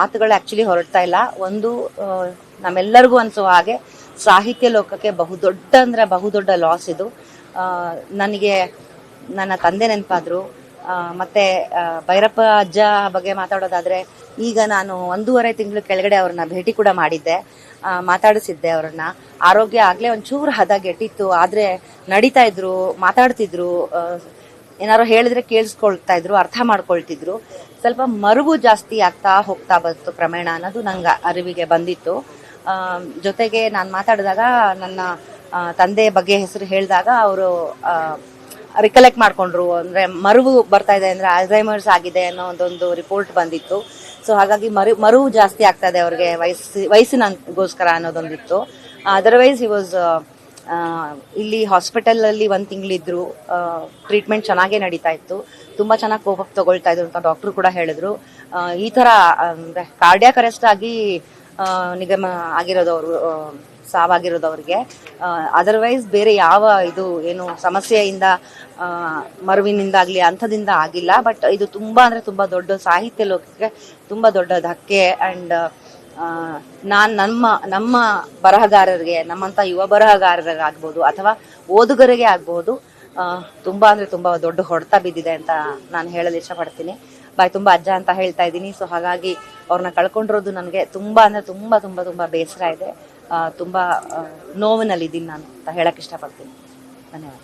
ಮಾತುಗಳು ಆಕ್ಚುಲಿ ಹೊರಡ್ತಾ ಇಲ್ಲ. ಒಂದು ನಮ್ಮೆಲ್ಲರಿಗೂ ಅನ್ಸುವ ಹಾಗೆ ಸಾಹಿತ್ಯ ಲೋಕಕ್ಕೆ ಬಹುದೊಡ್ಡ ಲಾಸ್ ಇದು. ನನಗೆ ನನ್ನ ತಂದೆ ನೆನಪಾದ್ರು. ಮತ್ತೆ ಭೈರಪ್ಪ ಅಜ್ಜ ಬಗ್ಗೆ ಮಾತಾಡೋದಾದ್ರೆ, ಈಗ ನಾನು 1.5 ತಿಂಗಳು ಕೆಳಗಡೆ ಅವ್ರನ್ನ ಭೇಟಿ ಕೂಡ ಮಾಡಿದ್ದೆ, ಮಾತಾಡಿಸಿದ್ದೆ ಅವ್ರನ್ನ. ಆರೋಗ್ಯ ಆಗ್ಲೇ ಒಂಚೂರು ಹದಗೆಟ್ಟಿತ್ತು, ಆದ್ರೆ ನಡೀತಾ ಇದ್ರು, ಮಾತಾಡ್ತಿದ್ರು, ಏನಾರು ಹೇಳಿದ್ರೆ ಕೇಳಿಸ್ಕೊಳ್ತಾ ಇದ್ರು, ಅರ್ಥ ಮಾಡ್ಕೊಳ್ತಿದ್ರು. ಸ್ವಲ್ಪ ಮರುವು ಜಾಸ್ತಿ ಆಗ್ತಾ ಹೋಗ್ತಾ ಬಂತು ಕ್ರಮೇಣ ಅನ್ನೋದು ನಂಗೆ ಅರಿವಿಗೆ ಬಂದಿತ್ತು. ಜೊತೆಗೆ ನಾನು ಮಾತಾಡಿದಾಗ ನನ್ನ ತಂದೆ ಬಗ್ಗೆ ಹೆಸರು ಹೇಳಿದಾಗ ಅವರು ರಿಕಲೆಕ್ಟ್ ಮಾಡ್ಕೊಂಡ್ರು. ಅಂದ್ರೆ ಮರುವು ಬರ್ತಾ ಇದೆ, ಅಂದ್ರೆ ಅಲ್ಝೈಮರ್ಸ್ ಆಗಿದೆ ಅನ್ನೋ ಒಂದೊಂದು ರಿಪೋರ್ಟ್ ಬಂದಿತ್ತು. ಸೊ ಹಾಗಾಗಿ ಮರುವು ಜಾಸ್ತಿ ಆಗ್ತಾ ಇದೆ ಅವ್ರಿಗೆ ವಯಸ್ಸಿನಗೋಸ್ಕರ ಅನ್ನೋದೊಂದಿತ್ತು. ಅದರ್ವೈಸ್ ಹಿ ವಾಸ್ ಇಲ್ಲಿ ಹಾಸ್ಪಿಟಲ್ ಅಲ್ಲಿ 1 ತಿಂಗಳಿದ್ರು. ಟ್ರೀಟ್ಮೆಂಟ್ ಚೆನ್ನಾಗೇ ನಡೀತಾ ಇತ್ತು, ತುಂಬಾ ಚೆನ್ನಾಗಿ ಕೋಪಕ್ಕೆ ತಗೊಳ್ತಾ ಇದ್ರು ಅಂತ ಡಾಕ್ಟರ್ ಕೂಡ ಹೇಳಿದ್ರು. ಈ ತರ ಅಂದ್ರೆ ಕಾರ್ಡಿಯಾಕ್ ಅರೆಸ್ಟ್ ಆಗಿ ನಿಗಮ ಆಗಿರೋದವ್ರು, ಸಾವಾಗಿರೋದವ್ರಿಗೆ. ಅದರ್ವೈಸ್ ಬೇರೆ ಯಾವ ಇದು ಏನು ಸಮಸ್ಯೆಯಿಂದ ಮರುವಿನಿಂದಾಗ್ಲಿ ಅಂಥದಿಂದ ಆಗಿಲ್ಲ. ಬಟ್ ಇದು ತುಂಬಾ ಅಂದ್ರೆ ತುಂಬಾ ದೊಡ್ಡ ಸಾಹಿತ್ಯ ಲೋಕಕ್ಕೆ ತುಂಬಾ ದೊಡ್ಡ ಧಕ್ಕೆ. ಅಂಡ್ ನಮ್ಮ ಬರಹಗಾರರಿಗೆ, ನಮ್ಮಂತ ಯುವ ಬರಹಗಾರರಿಗಾಗ್ಬೋದು ಅಥವಾ ಓದುಗರಿಗೆ ಆಗ್ಬೋದು, ತುಂಬಾ ಅಂದ್ರೆ ತುಂಬಾ ದೊಡ್ಡ ಹೊಡೆತ ಬಿದ್ದಿದೆ ಅಂತ ನಾನು ಹೇಳಲು ಇಷ್ಟಪಡ್ತೀನಿ. ಬಾಯ್ ತುಂಬಾ ಅಜ್ಜ ಅಂತ ಹೇಳ್ತಾ ಇದ್ದೀನಿ. ಸೊ ಹಾಗಾಗಿ ಅವ್ರನ್ನ ಕಳ್ಕೊಂಡಿರೋದು ನನಗೆ ತುಂಬಾ ಅಂದ್ರೆ ತುಂಬಾ ಬೇಸರ ಇದೆ. ತುಂಬಾ ನೋವಿನಲ್ಲಿದ್ದೀನಿ ನಾನು ಅಂತ ಹೇಳಕ್ ಇಷ್ಟಪಡ್ತೀನಿ. ಧನ್ಯವಾದ.